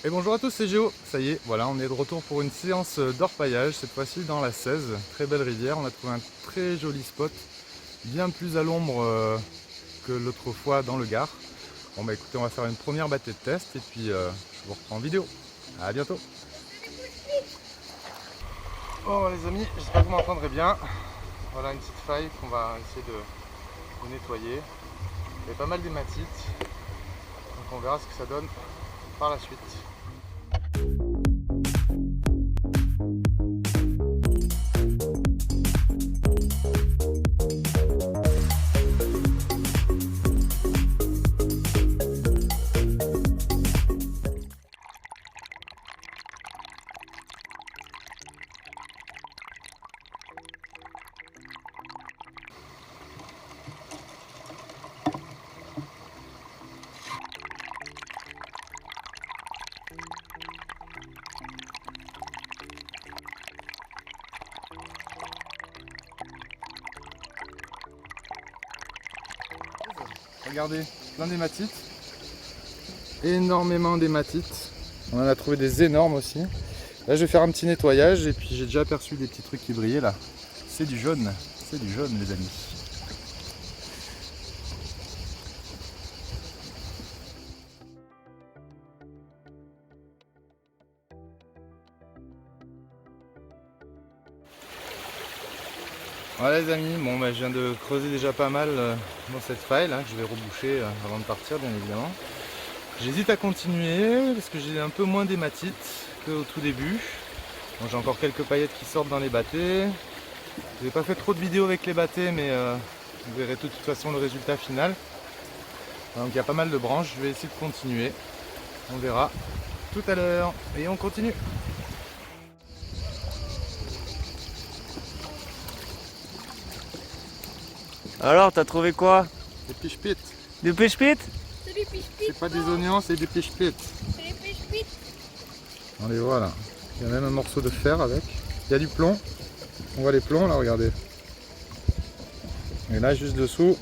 Et bonjour à tous, c'est Géo. Ça y est, voilà, on est de retour pour une séance d'orpaillage, cette fois-ci dans la 16. Très belle rivière, on a trouvé un très joli spot, bien plus à l'ombre que l'autre fois dans le Gard. Bon bah écoutez, on va faire une première battue de test et puis je vous reprends en vidéo. À bientôt. Oh les amis, j'espère que vous m'entendrez bien. Voilà une petite faille qu'on va essayer de nettoyer. Il y a pas mal d'hématites, donc on verra ce que ça donne par la suite. Regardez, plein d'hématites, énormément d'hématites. On en a trouvé des énormes aussi. Là je vais faire un petit nettoyage et puis j'ai déjà aperçu des petits trucs qui brillaient là. C'est du jaune les amis. Voilà les amis, bon bah, je viens de creuser déjà pas mal dans cette faille là, que je vais reboucher avant de partir bien évidemment. J'hésite à continuer parce que j'ai un peu moins d'hématites qu'au tout début. Bon, j'ai encore quelques paillettes qui sortent dans les battets. Je n'ai pas fait trop de vidéos avec les battets mais vous verrez de toute façon le résultat final. Donc il y a pas mal de branches, je vais essayer de continuer. On verra tout à l'heure et on continue. Alors, t'as trouvé quoi? Des piche-pites. Des pêche-pites? C'est pas des oignons, c'est des piche-pites. C'est les pêche-pites. On les voit là. Il y a même un morceau de fer avec. Il y a du plomb. On voit les plombs là, regardez. Et là, juste dessous,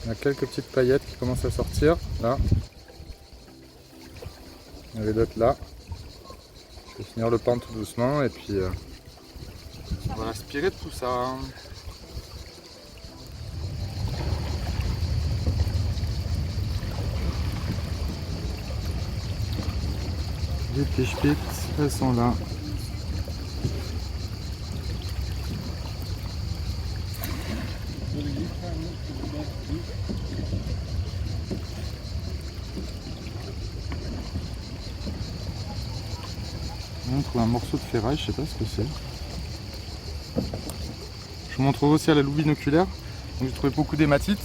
il y a quelques petites paillettes qui commencent à sortir. Là. Il y en avait d'autres là. Je vais finir le pan tout doucement et puis on va l'aspirer de tout ça. Les piche-pites, elles sont là. On trouve un morceau de ferraille, je sais pas ce que c'est. Je vous montrerai aussi à la loupe binoculaire. J'ai trouvé beaucoup d'hématites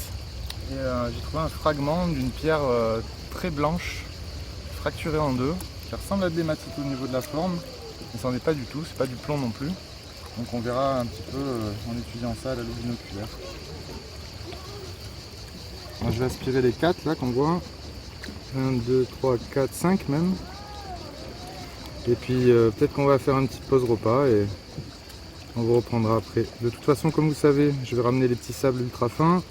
et j'ai trouvé un fragment d'une pierre très blanche, fracturée en deux, qui ressemble à de l'hématite au niveau de la forme, mais ça n'en est pas du tout, c'est pas du plomb non plus. Donc on verra un petit peu en étudiant ça à la loupe binoculaire. Moi, je vais aspirer les 4 là qu'on voit. 1, 2, 3, 4, 5 même. Et puis peut-être qu'on va faire une petite pause repas et on vous reprendra après. De toute façon, comme vous savez, je vais ramener les petits sables ultra fins.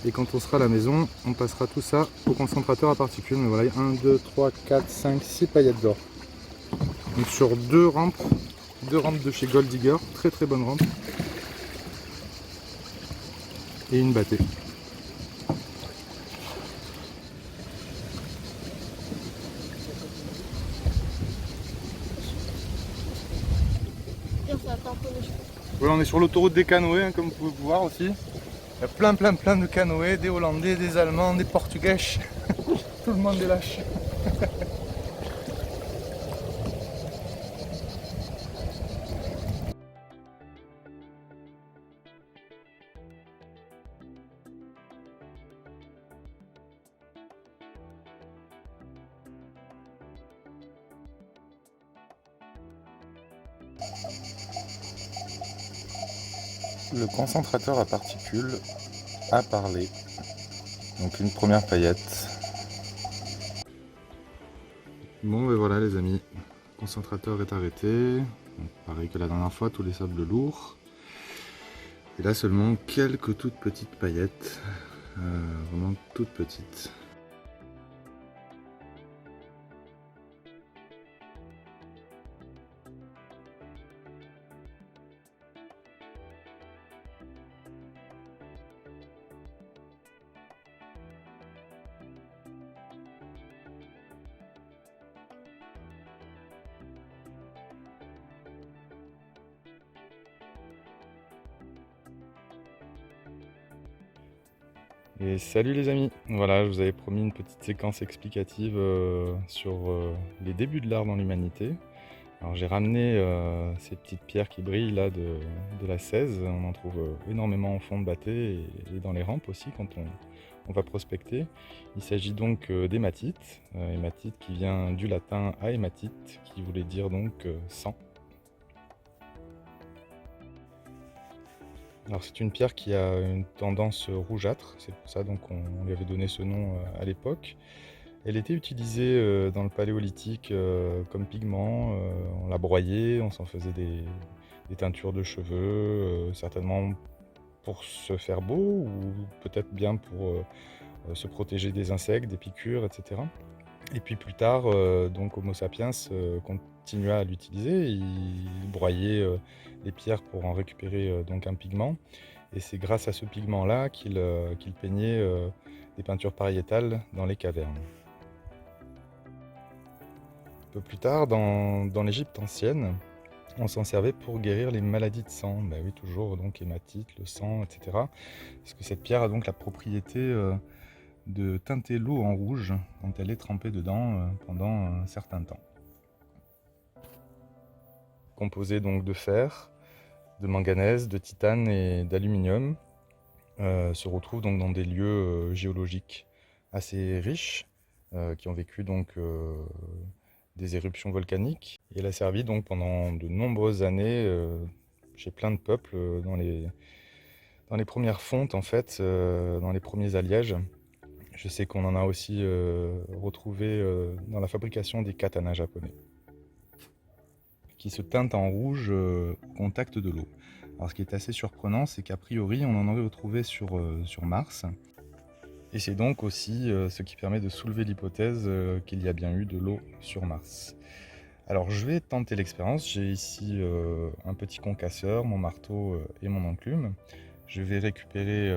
Et quand on sera à la maison, on passera tout ça au concentrateur à particules. Mais voilà, 1, 2, 3, 4, 5, 6 paillettes d'or. Donc sur deux rampes de chez Gold Digger. Très très bonne rampe. Et une battée. Voilà, on est sur l'autoroute des canoës, hein, comme vous pouvez voir aussi. Il y a plein de canoës, des Hollandais, des Allemands, des Portugais. Tout le monde est lâche. Le concentrateur à particules a parlé. Donc une première paillette. Bon ben voilà les amis, le concentrateur est arrêté. Donc, pareil que la dernière fois, tous les sables lourds. Et là seulement quelques toutes petites paillettes, vraiment toutes petites. Et salut les amis! Voilà, je vous avais promis une petite séquence explicative sur les débuts de l'art dans l'humanité. Alors j'ai ramené ces petites pierres qui brillent là de la 16. On en trouve énormément au fond de Bathé et dans les rampes aussi quand on va prospecter. Il s'agit donc d'hématite, hématite qui vient du latin aématite, qui voulait dire donc sang. Alors c'est une pierre qui a une tendance rougeâtre, c'est pour ça donc on lui avait donné ce nom à l'époque. Elle était utilisée dans le paléolithique comme pigment, on la broyait, on s'en faisait des teintures de cheveux, certainement pour se faire beau ou peut-être bien pour se protéger des insectes, des piqûres, etc. Et puis plus tard, donc Homo sapiens continua à l'utiliser, il broyait les pierres pour en récupérer donc un pigment. Et c'est grâce à ce pigment-là qu'il peignait des peintures pariétales dans les cavernes. Un peu plus tard, dans l'Égypte ancienne, on s'en servait pour guérir les maladies de sang. Ben oui, toujours donc hématite, le sang, etc. Parce que cette pierre a donc la propriété de teinter l'eau en rouge quand elle est trempée dedans pendant un certain temps. Composée donc de fer, de manganèse, de titane et d'aluminium, se retrouve donc dans des lieux géologiques assez riches qui ont vécu donc des éruptions volcaniques. Et elle a servi donc pendant de nombreuses années chez plein de peuples dans les premières fontes en fait, dans les premiers alliages. Je sais qu'on en a aussi retrouvé dans la fabrication des katanas japonais, qui se teintent en rouge au contact de l'eau. Alors ce qui est assez surprenant, c'est qu'a priori on en aurait retrouvé sur Mars. Et c'est donc aussi ce qui permet de soulever l'hypothèse qu'il y a bien eu de l'eau sur Mars. Alors je vais tenter l'expérience, j'ai ici un petit concasseur, mon marteau et mon enclume. Je vais récupérer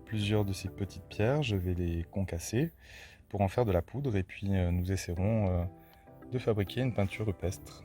plusieurs de ces petites pierres, je vais les concasser pour en faire de la poudre et puis nous essaierons de fabriquer une peinture rupestre.